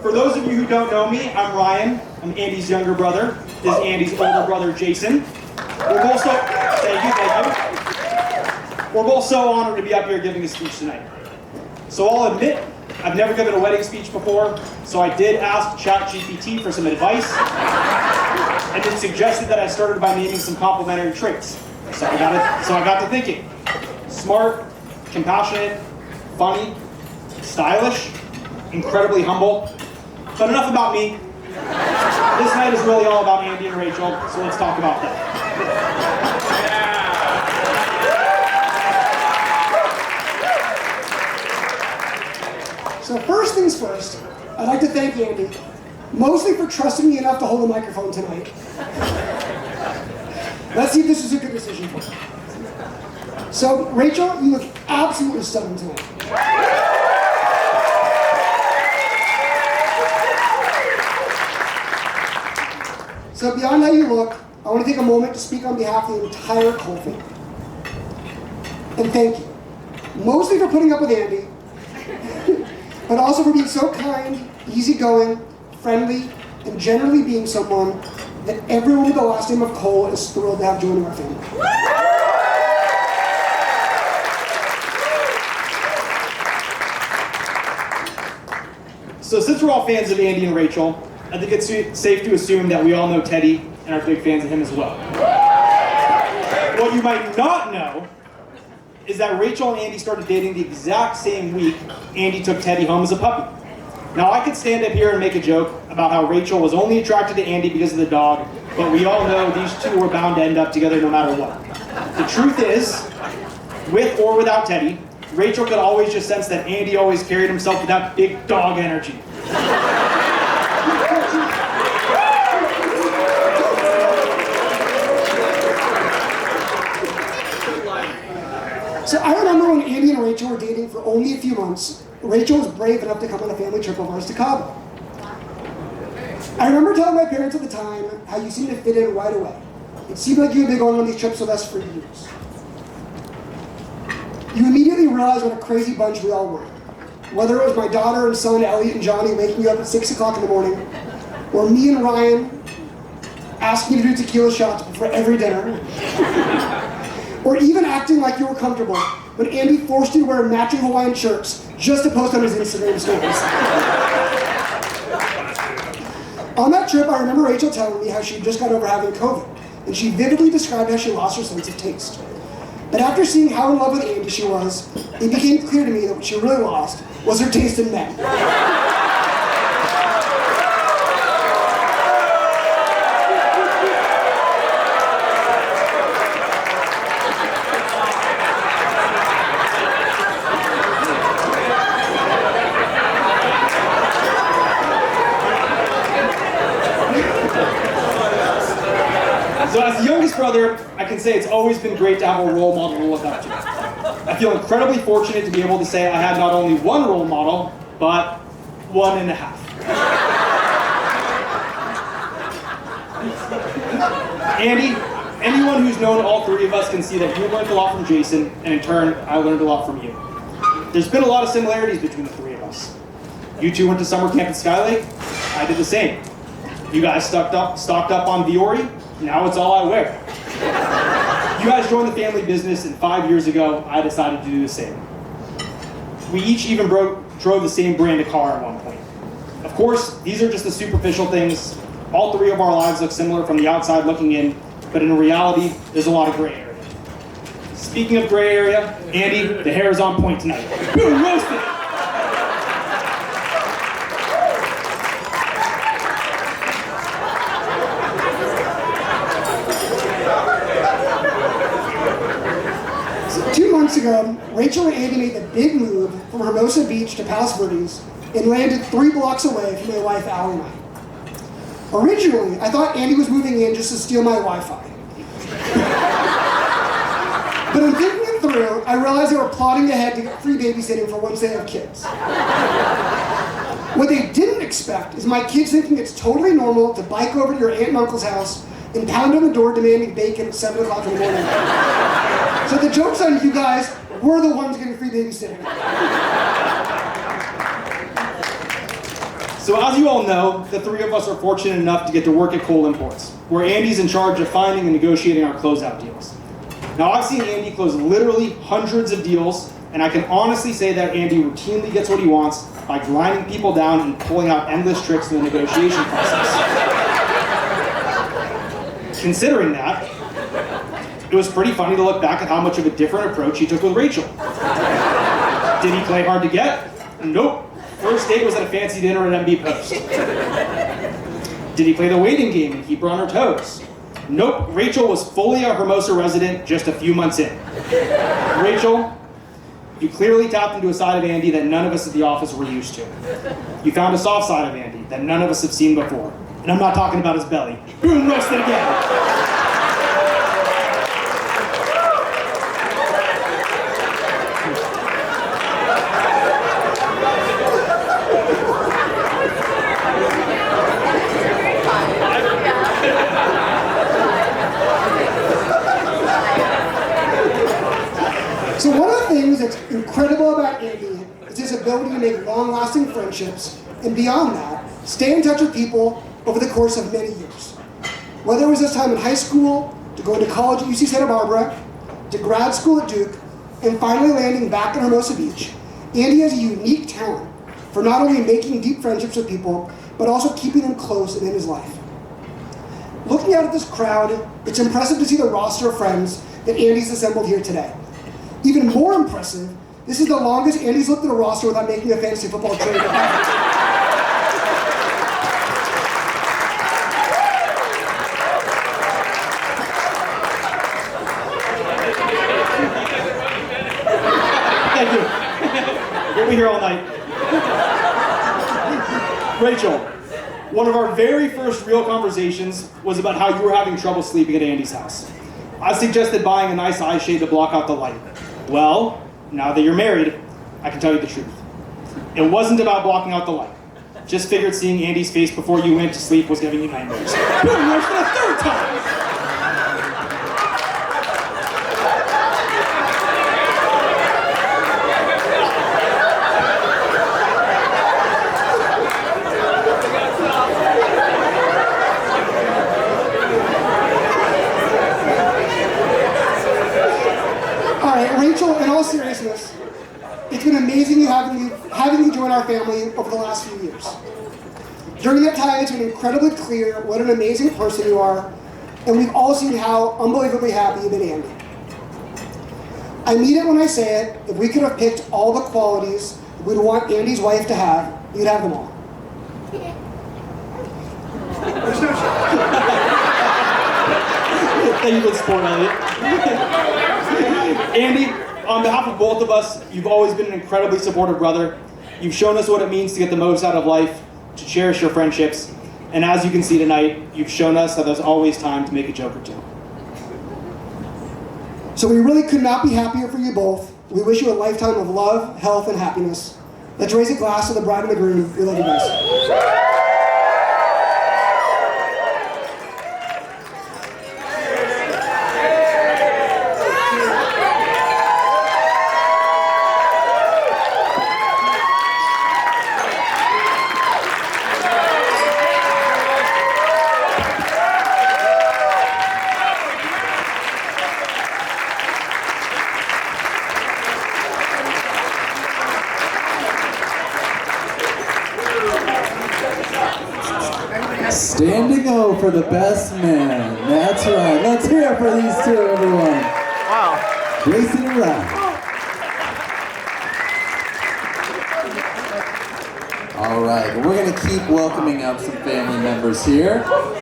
For those of you who don't know me, I'm Ryan. I'm Andy's younger brother. This is Andy's older brother, Jason. We're both so, thank you. We're both so honored to be up here giving a speech tonight. So I'll admit, I've never given a wedding speech before, so I did ask ChatGPT for some advice, and it suggested that I started by naming some complimentary traits. So I got to thinking. Smart, compassionate, funny, stylish, incredibly humble. But enough about me. This night is really all about Andy and Rachel, so let's talk about that. So first things first, I'd like to thank Andy, mostly for trusting me enough to hold the microphone tonight. Let's see if this is a good decision for you. So, Rachel, you look absolutely stunning tonight. So beyond how you look, I want to take a moment to speak on behalf of the entire Kole family. And thank you. Mostly for putting up with Andy, but also for being so kind, easygoing, friendly, and generally being someone that everyone with the last name of Kole is thrilled to have joining our family. So since we're all fans of Andy and Rachel, I think it's safe to assume that we all know Teddy and are big fans of him as well. What you might not know is that Rachel and Andy started dating the exact same week Andy took Teddy home as a puppy. Now I could stand up here and make a joke about how Rachel was only attracted to Andy because of the dog, but we all know these two were bound to end up together no matter what. The truth is, with or without Teddy, Rachel could always just sense that Andy always carried himself with that big dog energy. So I remember when Andy and Rachel were dating for only a few months, Rachel was brave enough to come on a family trip of ours to Cabo. I remember telling my parents at the time how you seemed to fit in right away. It seemed like you had been going on these trips with us for years. You immediately realized what a crazy bunch we all were. Whether it was my daughter and son, Elliot and Johnny, waking me up at 6 o'clock in the morning, or me and Ryan asking you to do tequila shots before every dinner, or even acting like you were comfortable when Andy forced you to wear matching Hawaiian shirts just to post on his Instagram stories. On that trip, I remember Rachel telling me how she just got over having COVID, and she vividly described how she lost her sense of taste. But after seeing how in love with Andy she was, it became clear to me that what she really lost was her taste in men. So as the youngest brother, I can say it's always been great to have a role model to look up to. I feel incredibly fortunate to be able to say I had not only one role model, but 1.5. Andy, anyone who's known all three of us can see that you learned a lot from Jason, and in turn, I learned a lot from you. There's been a lot of similarities between the three of us. You two went to summer camp at Skylake, I did the same. You guys stocked up on Viore, now it's all I wear. You guys joined the family business, and 5 years ago, I decided to do the same. We each even drove the same brand of car at one point. Of course, these are just the superficial things. All three of our lives look similar from the outside looking in, but in reality, there's a lot of gray area. Speaking of gray area, Andy, the hair is on point tonight. Boom, roasted! Months ago, Rachel and Andy made the big move from Hermosa Beach to Palos Verdes and landed 3 blocks away from my wife, Allie and I. Originally, I thought Andy was moving in just to steal my Wi-Fi. But in thinking it through, I realized they were plotting ahead to get free babysitting for once they have kids. What they didn't expect is my kids thinking it's totally normal to bike over to your aunt and uncle's house and pound on the door demanding bacon at 7 o'clock in the morning. So the joke's on you guys, we're the ones getting free babysitting. So as you all know, the three of us are fortunate enough to get to work at Kole Imports, where Andy's in charge of finding and negotiating our closeout deals. Now I've seen Andy close literally hundreds of deals, and I can honestly say that Andy routinely gets what he wants by grinding people down and pulling out endless tricks in the negotiation process. Considering that, it was pretty funny to look back at how much of a different approach he took with Rachel. Did he play hard to get? Nope. First date was at a fancy dinner at MB Post. Did he play the waiting game and keep her on her toes? Nope. Rachel was fully a Hermosa resident just a few months in. Rachel, you clearly tapped into a side of Andy that none of us at the office were used to. You found a soft side of Andy that none of us have seen before. And I'm not talking about his belly. Boom, roasted again. So one of the things that's incredible about Andy is his ability to make long-lasting friendships, and beyond that, stay in touch with people over the course of many years. Whether it was his time in high school, to going to college at UC Santa Barbara, to grad school at Duke, and finally landing back in Hermosa Beach, Andy has a unique talent for not only making deep friendships with people, but also keeping them close and in his life. Looking out at this crowd, it's impressive to see the roster of friends that Andy's assembled here today. Even more impressive, this is the longest Andy's looked at a roster without making a fantasy football trade. Thank you. We'll be here all night. Rachel, one of our very first real conversations was about how you were having trouble sleeping at Andy's house. I suggested buying a nice eye shade to block out the light. Well, now that you're married, I can tell you the truth. It wasn't about blocking out the light. Just figured seeing Andy's face before you went to sleep was giving you nightmares. Boom, there's for the third time! Rachel, in all seriousness, it's been amazing having you join our family over the last few years. During that time, it's been incredibly clear what an amazing person you are, and we've all seen how unbelievably happy you've been, Andy. I mean it when I say it. If we could have picked all the qualities we'd want Andy's wife to have, you'd have them all. Thank you for the support, Elliot. Andy, on behalf of both of us, you've always been an incredibly supportive brother. You've shown us what it means to get the most out of life, to cherish your friendships, and as you can see tonight, you've shown us that there's always time to make a joke or two. So we really could not be happier for you both. We wish you a lifetime of love, health, and happiness. Let's raise a glass to the bride and the groom. We love you guys. Standing O for the best man. That's right. Let's hear it for these two, everyone. Wow. Jason and Ryan. All right. We're going to keep welcoming up some family members here.